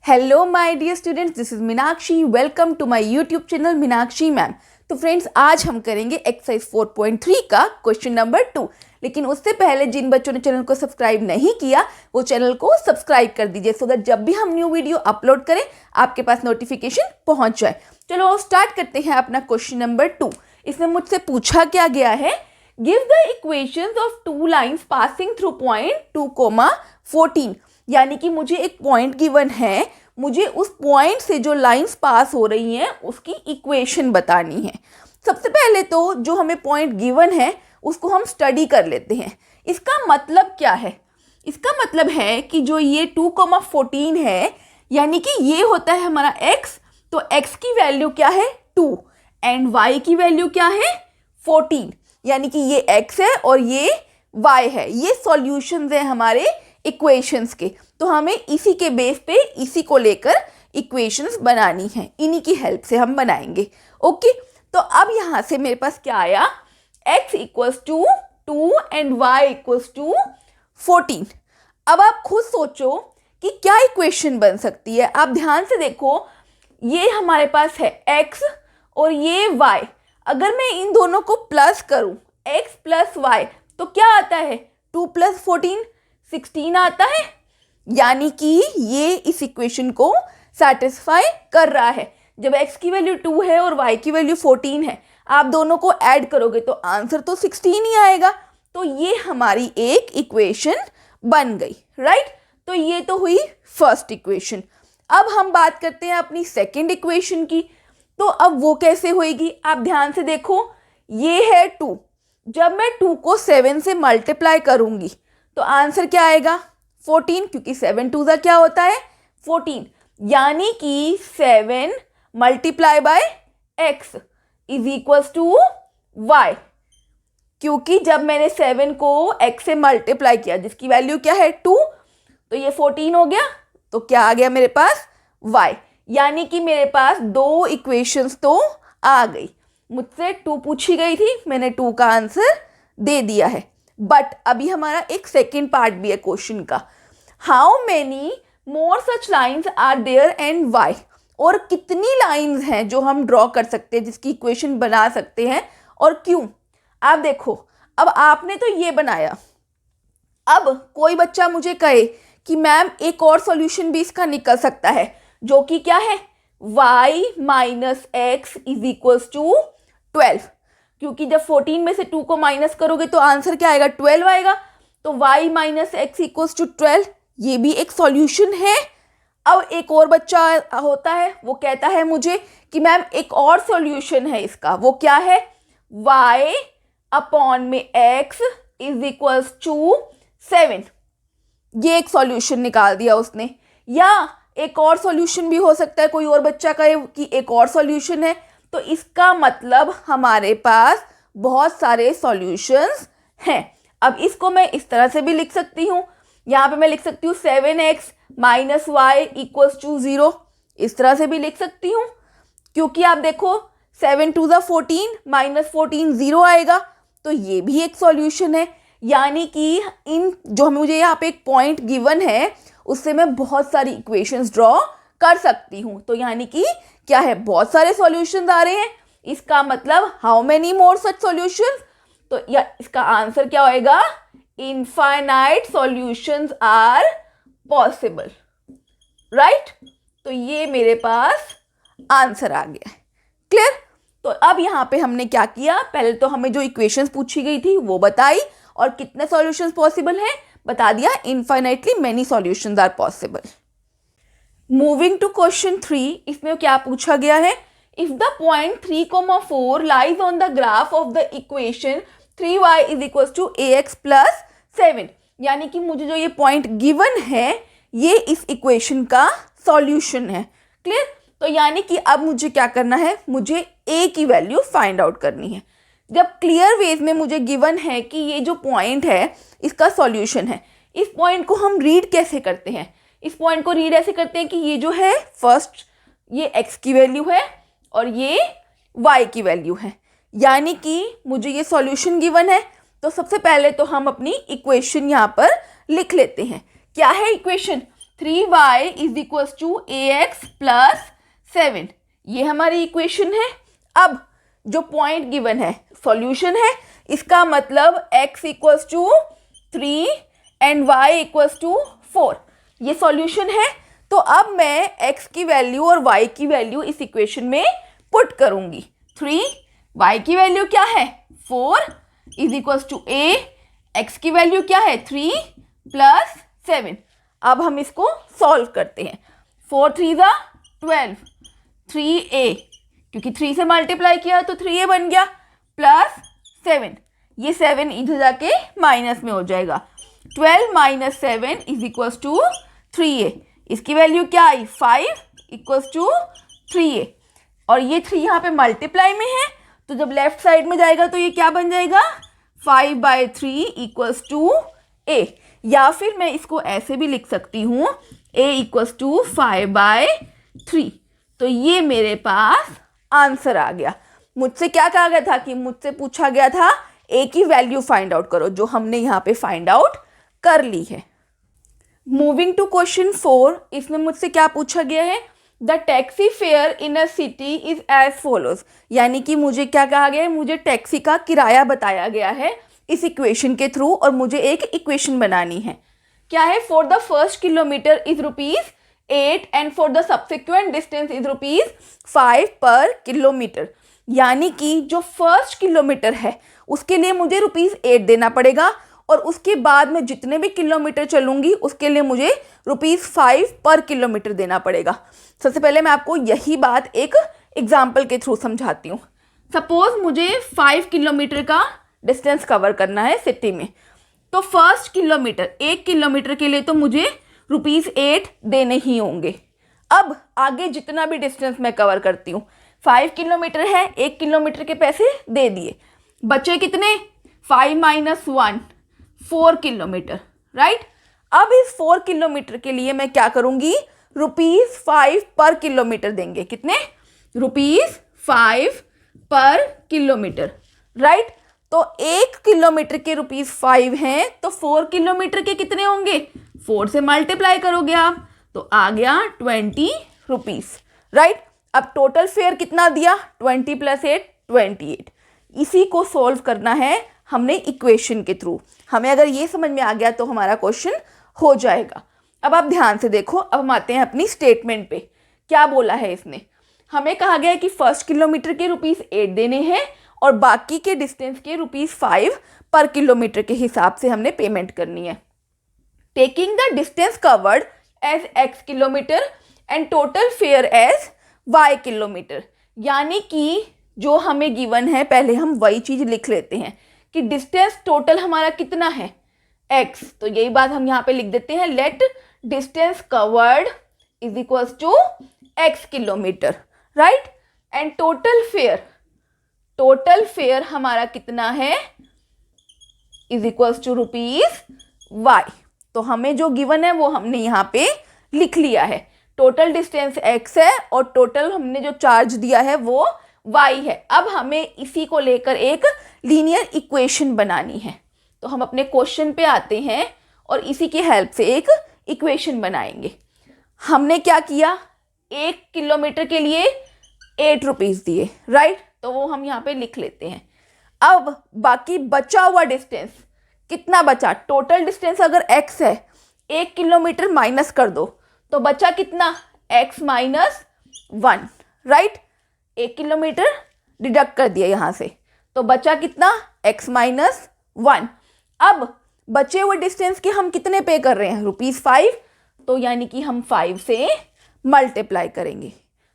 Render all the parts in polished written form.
Hello my dear students, this is Meenakshi. Welcome to my YouTube channel Meenakshi ma'am. तो friends, आज हम करेंगे exercise 4.3 का क्वेश्चन नंबर 2। लेकिन उससे पहले जिन बच्चों ने चैनल को सब्सक्राइब नहीं किया वो चैनल को सब्सक्राइब कर दीजिए, सो दैट जब भी हम न्यू वीडियो अपलोड करें आपके पास नोटिफिकेशन पहुंच जाए। चलो स्टार्ट करते हैं अपना क्वेश्चन नंबर 2। इसमें मुझसे पूछा क्या गया है, give the equations of two lines passing through point 2,14। यानी कि मुझे एक पॉइंट गिवन है, मुझे उस पॉइंट से जो लाइंस पास हो रही हैं उसकी इक्वेशन बतानी है। सबसे पहले तो जो हमें पॉइंट गिवन है उसको हम स्टडी कर लेते हैं। इसका मतलब क्या है? इसका मतलब है कि जो ये 2,14 है, यानी कि ये होता है हमारा x, तो x की वैल्यू क्या है 2 एंड y की वैल्यू क्या है 14। यानी कि ये x है और ये y है। ये सॉल्यूशंस है हमारे इक्वेशंस के। तो हमें इसी के बेस पे इसी को लेकर इक्वेशंस बनानी है, इन्हीं की हेल्प से हम बनाएंगे। ओके, तो अब यहाँ से मेरे पास क्या आया, x equals to 2 and y equals to 14। अब आप खुद सोचो कि क्या इक्वेशन बन सकती है। आप ध्यान से देखो, ये हमारे पास है x और ये y। अगर मैं इन दोनों को प्लस करूं, x प्लस y, तो क्या आता है 2 प्लस 14 16 आता है। यानी कि ये इस इक्वेशन को सेटिस्फाई कर रहा है। जब x की वैल्यू 2 है और y की वैल्यू 14 है, आप दोनों को ऐड करोगे तो आंसर तो 16 ही आएगा। तो ये हमारी एक इक्वेशन बन गई, राइट। तो ये तो हुई फर्स्ट इक्वेशन। अब हम बात करते हैं अपनी सेकंड इक्वेशन की। तो अब वो कैसे होएगी, आप ध्यान से देखो, ये है 2। जब मैं 2 को 7 से मल्टीप्लाई करूंगी तो आंसर क्या आएगा 14, क्योंकि 7 2 क्या होता है 14। यानी कि 7 multiply by x is equals to y। क्योंकि जब मैंने 7 को x से मल्टीप्लाई किया जिसकी वैल्यू क्या है 2, तो ये 14 हो गया। तो क्या आ गया मेरे पास y। यानी कि मेरे पास दो इक्वेशंस तो आ गई। मुझसे 2 पूछी गई थी, मैंने 2 का आंसर दे दिया है। बट अभी हमारा एक सेकेंड पार्ट भी है क्वेश्चन का, how many more such lines are there and y. और कितनी लाइन्स हैं जो हम ड्रॉ कर सकते हैं, जिसकी इक्वेशन बना सकते हैं और क्यों। आप देखो, अब आपने तो ये बनाया, अब कोई बच्चा मुझे कहे कि मैम एक और सॉल्यूशन भी इसका निकल सकता है, जो कि क्या है y minus x is equals to 12। क्योंकि जब 14 में से 2 को माइनस करोगे तो आंसर क्या आएगा 12 आएगा। तो y minus x equals to 12, ये भी एक सॉल्यूशन है। अब एक और बच्चा होता है, वो कहता है मुझे कि मैम एक और सॉल्यूशन है इसका, वो क्या है y अपॉन में x इज इक्वल्स टू 7। ये एक सॉल्यूशन निकाल दिया उसने। या एक और सॉल्यूशन भी हो सकता है, कोई और बच्चा कहे कि एक और सॉल्यूशन है। तो इसका मतलब हमारे पास बहुत सारे सॉल्यूशंस हैं। अब इसको मैं इस तरह से भी लिख सकती हूँ, यहाँ पे मैं लिख सकती हूँ 7x minus Y equals to 0। इस तरह से भी लिख सकती हूँ, क्योंकि आप देखो 7 2 14 माइनस 14 0 आएगा। तो ये भी एक सॉल्यूशन है। यानी कि इन जो मुझे यहाँ पे एक पॉइंट गिवन है उससे मैं बहुत सारी इक्वेशंस ड्रॉ कर सकती हूँ। तो यानी कि क्या है, बहुत सारे सॉल्यूशंस आ रहे हैं। इसका मतलब how many more such solutions. तो या इसका आंसर क्या होएगा, infinite solutions are possible, right. तो ये मेरे पास आंसर आ गया, क्लियर। तो अब यहाँ पे हमने क्या किया, पहले तो हमें जो इक्वेशंस पूछी गई थी वो बताई और कितने सॉल्यूशंस पॉसिबल हैं बता दिया, infinitely many solutions are possible. Moving to question 3, इसमें क्या पूछा गया है, if the point 3,4 lies on the graph of the equation 3y is equals to ax plus 7। यानी कि मुझे जो ये पॉइंट गिवन है ये इस इक्वेशन का सॉल्यूशन है, क्लियर। तो यानी कि अब मुझे क्या करना है, मुझे a की वैल्यू फाइंड आउट करनी है। जब क्लियर वेज में मुझे गिवन है कि ये जो पॉइंट है इसका सॉल्यूशन है, इस पॉइंट को हम रीड कैसे करते हैं, इस पॉइंट को रीड ऐसे करते हैं कि ये जो है फर्स्ट ये x की वैल्यू है और ये y की वैल्यू है। यानी कि मुझे ये सॉल्यूशन गिवन है, तो सबसे पहले तो हम अपनी इक्वेशन यहाँ पर लिख लेते हैं। क्या है equation, 3y is equals to ax plus 7। ये हमारी इक्वेशन है। अब जो पॉइंट गिवन है सॉल्यूशन है, इसका मतलब x equals to 3 and y equals to 4, ये सॉल्यूशन है। तो अब मैं x की वैल्यू और y की वैल्यू इस इक्वेशन में पुट करूंगी। 3, y की वैल्यू क्या है 4 is equals to a, x की वैल्यू क्या है 3 प्लस 7। अब हम इसको सॉल्व करते हैं। 4 3 ज़ा 12, 3a, क्योंकि 3 से मल्टीप्लाई किया तो 3a बन गया, प्लस 7, ये 7 इधर जाके माइनस में हो जाएगा। 12 minus 7 is equals to 3a, इसकी वैल्यू क्या आई 5 इक्वल्स टू 3a, और ये 3 यहाँ पे मल्टीप्लाई में है, तो जब लेफ्ट साइड में जाएगा तो ये क्या बन जाएगा 5/3 इक्वल्स टू a, या फिर मैं इसको ऐसे भी लिख सकती हूँ a इक्वल्स टू 5/3। तो ये मेरे पास आंसर आ गया। मुझसे क्या कहा गया था कि मुझसे पूछा गया था a की वैल्यू फाइंड आउट करो, जो हमने यहाँ पे फाइंड आउट कर ली है। मूविंग टू क्वेश्चन 4, इसमें मुझसे क्या पूछा गया है, the taxi fare in a city is as follows, यानी कि मुझे क्या कहा गया है, मुझे टैक्सी का किराया बताया गया है इस इक्वेशन के थ्रू, और मुझे एक इक्वेशन बनानी है। क्या है, for the first kilometre is ₹8 and for the subsequent distance is ₹5 पर किलोमीटर, यानी कि जो फर्स्ट किलोमीटर है उसके लिए मुझे ₹8 देना पड़ेगा, और उसके बाद में जितने भी किलोमीटर चलूंगी उसके लिए मुझे ₹5 पर किलोमीटर देना पड़ेगा। सबसे पहले मैं आपको यही बात एक एग्जाम्पल के थ्रू समझाती हूँ। सपोज मुझे 5 किलोमीटर का डिस्टेंस कवर करना है सिटी में, तो फर्स्ट किलोमीटर 1 किलोमीटर के लिए तो मुझे ₹8 देने ही होंगे। अब आगे जितना भी डिस्टेंस मैं कवर करती हूँ, 5 किलोमीटर है, 1 किलोमीटर के पैसे दे दिए, बचे कितने 5 - 1 4 किलोमीटर, राइट। अब इस 4 किलोमीटर के लिए मैं क्या करूंगी, ₹5 पर किलोमीटर देंगे। कितने, ₹5 पर किलोमीटर, राइट। तो 1 किलोमीटर के ₹5 हैं, तो 4 किलोमीटर के कितने होंगे, 4 से मल्टीप्लाई करोगे आप तो आ गया ₹20, राइट। अब टोटल फेयर कितना दिया, 20 + 8 28। इसी को सॉल्व करना है हमने इक्वेशन के थ्रू। हमें अगर ये समझ में आ गया तो हमारा क्वेश्चन हो जाएगा। अब आप ध्यान से देखो, अब हम आते हैं अपनी स्टेटमेंट पे। क्या बोला है इसने, हमें कहा गया है कि फर्स्ट किलोमीटर के ₹8 देने हैं और बाकी के डिस्टेंस के ₹5 पर किलोमीटर के हिसाब से हमने पेमेंट करनी है। Taking the distance covered as x kilometer and total fare as y kilometer, यानी कि जो हमें गिवन है पहले हम वही चीज लिख लेते हैं कि डिस्टेंस टोटल हमारा कितना है x, तो यही बात हम यहाँ पे लिख देते हैं, let distance covered is equals to x kilometer, right. And total fare हमारा कितना है इज इक्वल्स टू ₹y। तो हमें जो गिवन है वो हमने यहाँ पे लिख लिया है। टोटल डिस्टेंस x है और टोटल हमने जो चार्ज दिया है वो y है। अब हमें इसी को लेकर एक लीनियर इक्वेशन बनानी है, तो हम अपने क्वेश्चन पे आते हैं और इसी की हेल्प से एक इक्वेशन बनाएंगे। हमने क्या किया, 1 किलोमीटर के लिए ₹8 दिए, राइट, तो वो हम यहाँ पे लिख लेते हैं। अब बाकी बचा हुआ डिस्टेंस कितना बचा, टोटल डिस्टेंस अगर x है 1 किलोमीटर माइनस कर दो तो बचा कितना, x - 1, राइट। 1 किलोमीटर डिडक्ट कर दिया यहाँ से, तो बचा कितना x - 1। अब बचे हुए डिस्टेंस के हम कितने पे कर रहे हैं, ₹5, तो यानी कि हम 5 से मल्टीप्लाई करेंगे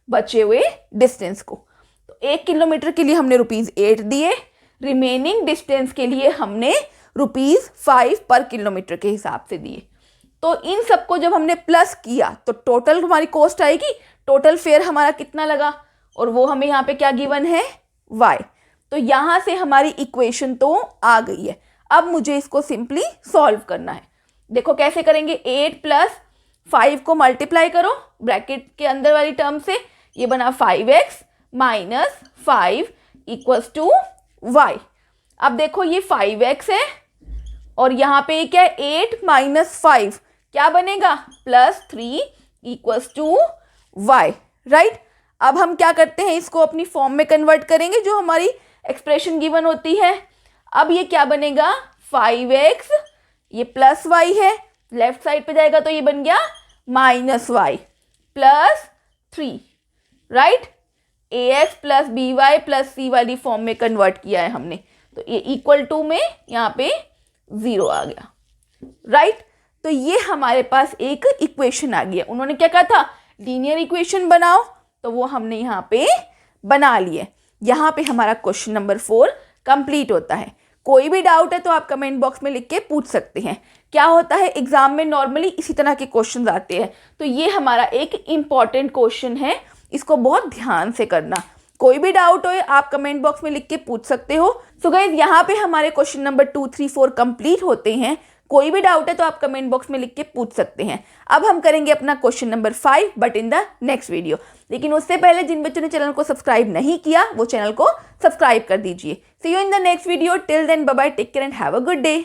बचे हुए डिस्टेंस को। तो 1 किलोमीटर के लिए हमने ₹8 दिए, रिमेनिंग डिस्टेंस के लिए हमने ₹5 पर किलोमीटर के हिसाब से दिए। तो इन सबको जब हमने प्लस किया तो टोटल हमारी कॉस्ट आएगी, टोटल फेयर हमारा कितना लगा, और वो हमें यहाँ पे क्या गिवन है y। तो यहाँ से हमारी इक्वेशन तो आ गई है। अब मुझे इसको सिंपली सॉल्व करना है। देखो कैसे करेंगे, 8 + 5 को मल्टीप्लाई करो ब्रैकेट के अंदर वाली टर्म से, ये बना 5x - 5 = y। अब देखो ये 5x है और यहाँ पे क्या है 8 - 5, क्या बनेगा, +3 इक्वल्स टू वाई, राइट। अब हम क्या करते हैं, इसको अपनी फॉर्म में कन्वर्ट करेंगे जो हमारी एक्सप्रेशन गिवन होती है। अब ये क्या बनेगा, 5x, ये प्लस वाई है, लेफ्ट साइड पे जाएगा तो ये बन गया -y +3, right. ax plus by plus c वाली फॉर्म में कन्वर्ट किया है हमने, तो ये इक्वल टू में यहाँ पे 0 आ गया, राइट। तो ये हमारे पास एक इक्वेशन आ गया। उन्होंने क्या कहा था, लीनियर इक्वेशन बनाओ, तो वो हमने यहाँ पे बना लिए। यहाँ पे हमारा क्वेश्चन नंबर 4 कंप्लीट होता है। कोई भी डाउट है तो आप कमेंट बॉक्स में लिख के पूछ सकते हैं। क्या होता है, एग्जाम में नॉर्मली इसी तरह के क्वेश्चंस आते हैं, तो ये हमारा एक इम्पॉर्टेंट क्वेश्चन है, इसको बहुत ध्यान से करना। कोई भी डाउट हो आप कमेंट बॉक्स में लिख के पूछ सकते हो। सो गाइस, यहाँ पे हमारे क्वेश्चन नंबर 2, 3, 4 कंप्लीट होते हैं। कोई भी डाउट है तो आप कमेंट बॉक्स में लिख के पूछ सकते हैं। अब हम करेंगे अपना question number 5 but in the next video. लेकिन उससे पहले जिन बच्चों ने चैनल को सब्सक्राइब नहीं किया वो चैनल को सब्सक्राइब कर दीजिए। See you in the next video. Till then bye bye, take care and have a good day.